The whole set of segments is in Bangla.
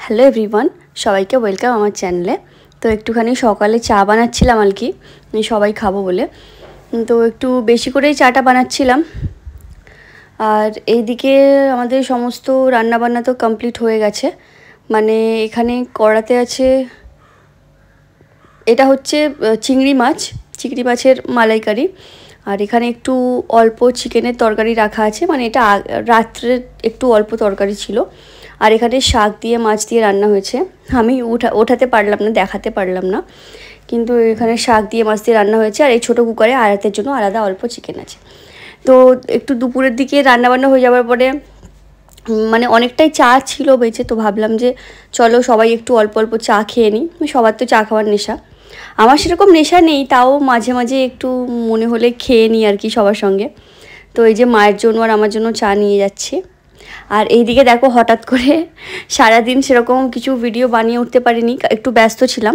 হ্যালো এভরিওয়ান, সবাইকে ওয়েলকাম আমার চ্যানেলে। তো একটুখানি সকালে চা বানাচ্ছিলাম আর কি, সবাই খাবো বলে। তো একটু বেশি করেই চাটা বানাচ্ছিলাম। আর এইদিকে আমাদের সমস্ত রান্নাবান্না তো কমপ্লিট হয়ে গেছে। মানে এখানে কড়াতে আছে, এটা হচ্ছে চিংড়ি মাছের মালাইকারি। আর এখানে একটু অল্প চিকেনের তরকারি রাখা আছে, মানে এটা রাত্রে একটু অল্প তরকারি ছিল। আর এখানে শাক দিয়ে মাছ দিয়ে রান্না হয়েছে। আমি ওঠাতে পারলাম না, দেখাতে পারলাম না, কিন্তু এখানে শাক দিয়ে মাছ দিয়ে রান্না হয়েছে। আর এই ছোটো কুকারে আয়াতের জন্য আলাদা অল্প চিকেন আছে। তো একটু দুপুরের দিকে রান্নাবান্না হয়ে যাওয়ার পরে মানে অনেকটাই চা ছিল বেঁচে, তো ভাবলাম যে চলো সবাই একটু অল্প অল্প চা খেয়ে নিই। সবার তো চা খাওয়ার নেশা, আমার সেরকম নেশা নেই, তাও মাঝে মাঝে একটু মনে হলে খেয়ে নিই আর কি সবার সঙ্গে। তো এই যে মায়ের জন্য আর আমার জন্য চা নিয়ে যাচ্ছি। আর এইদিকে দেখো, হঠাৎ করে সারাদিন সেরকম কিছু ভিডিও বানিয়ে উঠতে পারিনি, একটু ব্যস্ত ছিলাম।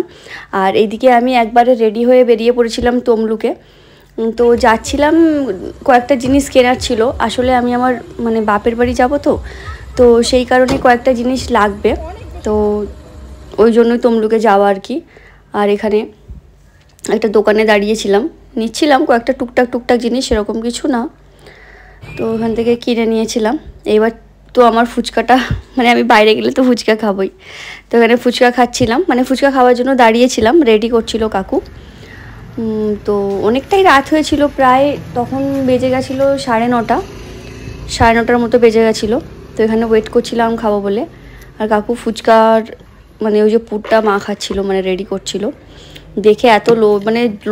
আর এইদিকে আমি একবারে রেডি হয়ে বেরিয়ে পড়েছিলাম তমলুকে। তো যাচ্ছিলাম, কয়েকটা জিনিস কেনার ছিল। আসলে আমি আমার মানে বাপের বাড়ি যাব, তো সেই কারণে কয়েকটা জিনিস লাগবে, তো ওই জন্যই তমলুকে যাওয়া আর কি। আর এখানে একটা দোকানে দাঁড়িয়েছিলাম, নিচ্ছিলাম কয়েকটা টুকটাক জিনিস, সেরকম কিছু না। তো ওখান থেকে কিনে নিয়েছিলাম। এইবার তো আমার ফুচকাটা, মানে আমি বাইরে গেলে তো ফুচকা খাবই, তো এখানে ফুচকা খাচ্ছিলাম, মানে ফুচকা খাওয়ার জন্য দাঁড়িয়েছিলাম, রেডি করছিল কাকু। তো অনেকটাই রাত হয়েছিল, প্রায় তখন বেজে গেছিলো 9:30 মতো বেজে গেছিলো। তো এখানে ওয়েট করছিলাম খাবো বলে। আর কাকু ফুচকার মানে ওই যে পুরটা মাখাচ্ছিল, মানে রেডি করছিল। দেখে এত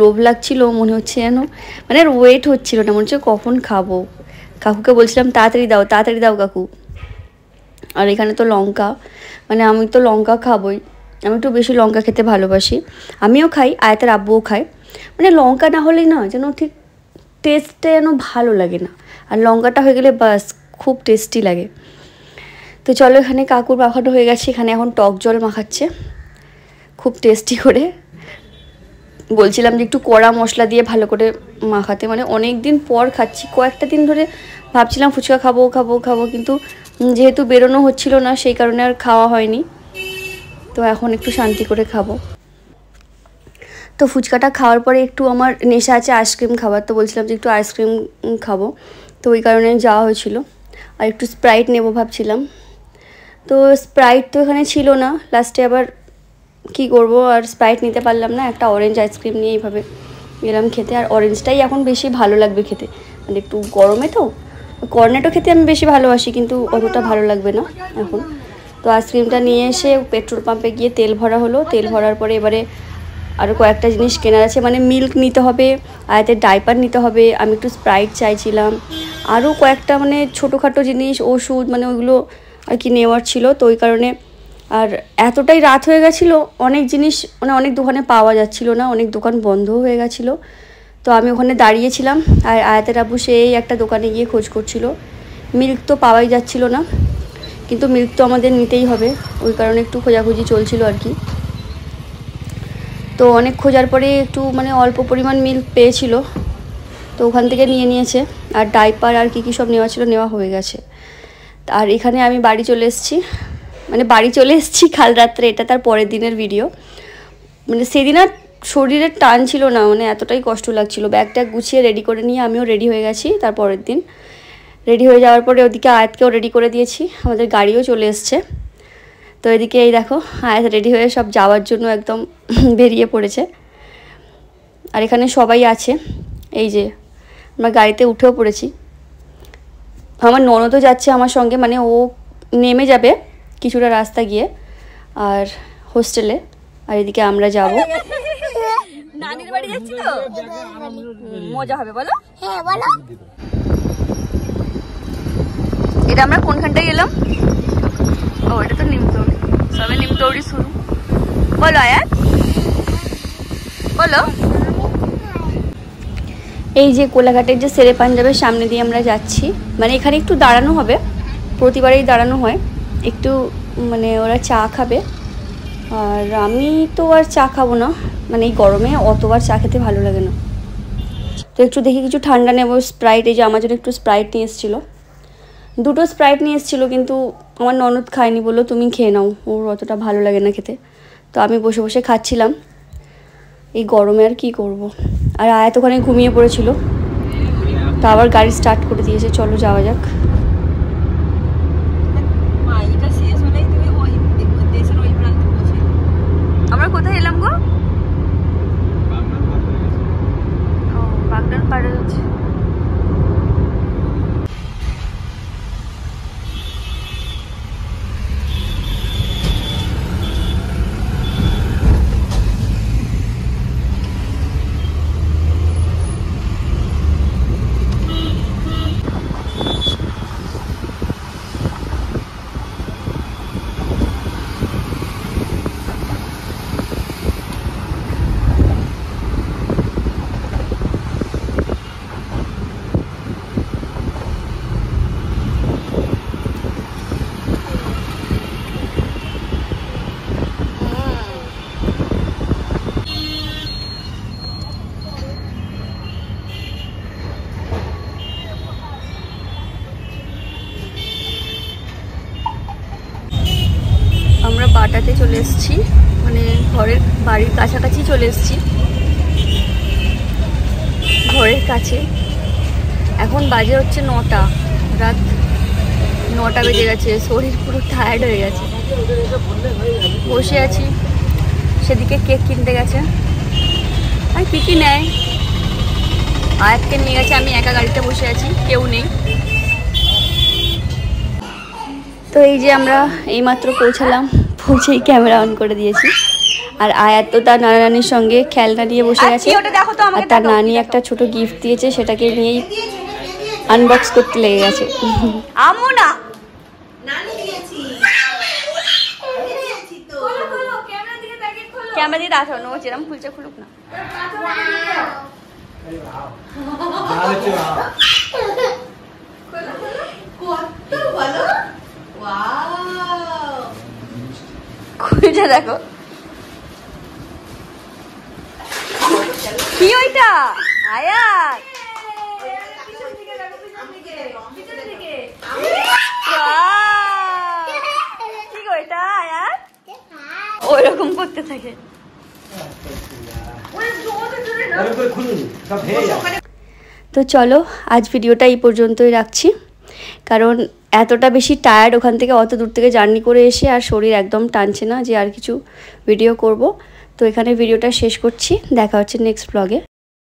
লোভ লাগছিল, মনে হচ্ছে যেন মানে ওয়েট হচ্ছিল না, মনে হচ্ছে কখন খাবো। কাকুকে বলছিলাম তাড়াতাড়ি দাও কাকু। আর এখানে তো লঙ্কা, মানে আমি তো লঙ্কা খাবই, আমি একটু বেশি লঙ্কা খেতে ভালোবাসি। আমিও খাই, আয়াতের আব্বুও খায়। মানে লঙ্কা না হলেই না যেন ঠিক টেস্টটা যেন ভালো লাগে না, আর লঙ্কাটা হয়ে গেলে বাস খুব টেস্টি লাগে। তো চলো, এখানে কাকুর মাখানো হয়ে গেছে, এখানে এখন টক জল মাখাচ্ছে খুব টেস্টি করে। বলছিলাম যে একটু কড়া মশলা দিয়ে ভালো করে মাখাতে, মানে অনেক দিন পর খাচ্ছি। কয়েকটা দিন ধরে ভাবছিলাম ফুচকা খাবো, কিন্তু যেহেতু বেরোনো হচ্ছিল না, সেই কারণে আর খাওয়া হয়নি। তো এখন একটু শান্তি করে খাবো। তো ফুচকাটা খাওয়ার পরে একটু আমার নেশা আছে আইসক্রিম খাবার, তো বলছিলাম যে একটু আইসক্রিম খাবো, তো ওই কারণে যাওয়া হয়েছিল। আর একটু স্প্রাইট নেবো ভাবছিলাম, তো স্প্রাইট তো এখানে ছিল না। লাস্টে আবার কি করব, আর স্প্রাইট নিতে পারলাম না, একটা অরেঞ্জ আইসক্রিম নিয়ে এইভাবে গেলাম খেতে। আর অরেঞ্জটাই এখন বেশি ভালো লাগবে খেতে, মানে একটু গরমে তো। কর্নেটো খেতে আমি বেশি ভালোবাসি, কিন্তু অতটা ভালো লাগবে না এখন। তো আইসক্রিমটা নিয়ে এসে পেট্রোল পাম্পে গিয়ে তেল ভরা হলো। তেল ভরার পরে এবারে আরও কয়েকটা জিনিস কেনার আছে, মানে মিল্ক নিতে হবে, আয়াতের ডাইপার নিতে হবে, আমি একটু স্প্রাইট চাইছিলাম, আরও কয়েকটা মানে ছোটোখাটো জিনিস, ওষুধ, মানে ওইগুলো আর কি নেওয়ার ছিল। তো ওই কারণে, আর এতটাই রাত হয়ে গেছিলো, অনেক জিনিস মানে অনেক দোকানে পাওয়া যাচ্ছিলো না, অনেক দোকান বন্ধও হয়ে গেছিলো। তো আমি ওখানে দাঁড়িয়েছিলাম, আর আয়াতের আব্বু সেই একটা দোকানে গিয়ে খোঁজ করছিল। মিল্ক তো পাওয়াই যাচ্ছিলো না, কিন্তু মিল্ক তো আমাদের নিতেই হবে, ওই কারণে একটু খোঁজাখুঁজি চলছিল আর কি। তো অনেক খোঁজার পরে একটু মানে অল্প পরিমাণ মিল্ক পেয়েছিল, তো ওখান থেকে নিয়েছে। আর ডাইপার আর কী সব নেওয়া ছিল, নেওয়া হয়ে গেছে। আর এখানে আমি বাড়ি চলে এসেছি কাল রাত্রে, এটা তার পরের দিনের ভিডিও। মানে সেদিন আর শরীরের টান ছিল না, মানে এতটাই কষ্ট লাগছিল। ব্যাগটা গুছিয়ে রেডি করে নিয়ে আমিও রেডি হয়ে গেছি। তার পরের দিন রেডি হয়ে যাওয়ার পরে ওদিকে আয়াতকেও রেডি করে দিয়েছি, আমাদের গাড়িও চলে এসছে। তো এদিকে এই দেখো, আয়াত রেডি হয়ে সব যাওয়ার জন্য একদম বেরিয়ে পড়েছে। আর এখানে সবাই আছে, এই যে আমরা গাড়িতে উঠেও পড়েছি। আমার ননদও যাচ্ছে আমার সঙ্গে, মানে ও নেমে যাবে কিছুটা রাস্তা গিয়ে আর হোস্টেলে। আর এদিকে আমরা যাব নানির বাড়ি যাচ্ছি, তো মজা হবে, বলো। হ্যাঁ বলো। এটা আমরা কোনখানটায় এলাম? ও, এটা তো নিমতৌড়ি, সবে নিমতৌড়ি শুরু। বলো আয়াত, বলো। এই যে কোলাঘাটের যে শেরে পাঞ্জাবের সামনে দিয়ে আমরা যাচ্ছি, মানে এখানে একটু দাঁড়ানো হবে, প্রতিবারেই দাঁড়ানো হয় একটু, মানে ওরা চা খাবে। আর আমি তো আর চা খাবো না, মানে এই গরমে অতবার চা খেতে ভালো লাগে না। তো একটু দেখি কিছু ঠান্ডা নেবো, স্প্রাইট, এই যে আমার জন্য একটু স্প্রাইট নিয়ে এসেছিলো, 2টো স্প্রাইট নিয়ে এসেছিলো, কিন্তু আমার ননদ খায়নি, বললো তুমি খেয়ে নাও, ওর অতটা ভালো লাগে না খেতে। তো আমি বসে বসে খাচ্ছিলাম এই গরমে, আর কি করব। আর আয়াত ওখানে ঘুমিয়ে পড়েছিল, তো আবার গাড়ি স্টার্ট করে দিয়েছে। চলো যাওয়া যাক। আমরা কোথায় এলাম গো? বাগদান পাড়ে যাচ্ছে। আমরা বাটাতে চলে এসেছি, মানে ঘরের বাড়ির কাছাকাছি চলে এসেছি, ঘরের কাছে। এখন বাজে হচ্ছে 9টা, রাত 9টা বেজে গেছে। শরীর পুরো টায়ার্ড হয়ে গেছে, বসে আছি। সেদিকে কেক কিনতে গেছে, আর কী নেয়, আয়াতকে নিয়ে গেছে, আমি একা গাড়িতে বসে আছি, কেউ নেই। তো এই যে আমরা এইমাত্র পৌঁছালাম, পৌঁছেই ক্যামেরা অন করে দিয়েছি। আর আয়াত তো তার নানা নানির সঙ্গে খেলনা নিয়ে বসে গেছে, আর তার নানি একটা ছোট গিফট দিয়েছে, সেটাকে নিয়েই আনবক্স করতে লেগে গেছে। আমু না ক্যামেরা দিয়ে রাখো, ও যেরকম খুলছে খুলুক না। খুলছে দেখো কি ওইটা আয়াত, কি গো এটা আয়াত, ওইরকম করতে থাকে। তো চলো আজ ভিডিওটা এই পর্যন্তই রাখছি, কারণ এতটা বেশি টায়ার্ড ওখান থেকে, অত দূর থেকে জার্নি করে এসে আর শরীর একদম টানছে না যে আর কিছু ভিডিও করব। তো এখানে ভিডিওটা শেষ করছি, দেখা হচ্ছে নেক্সট ব্লগে।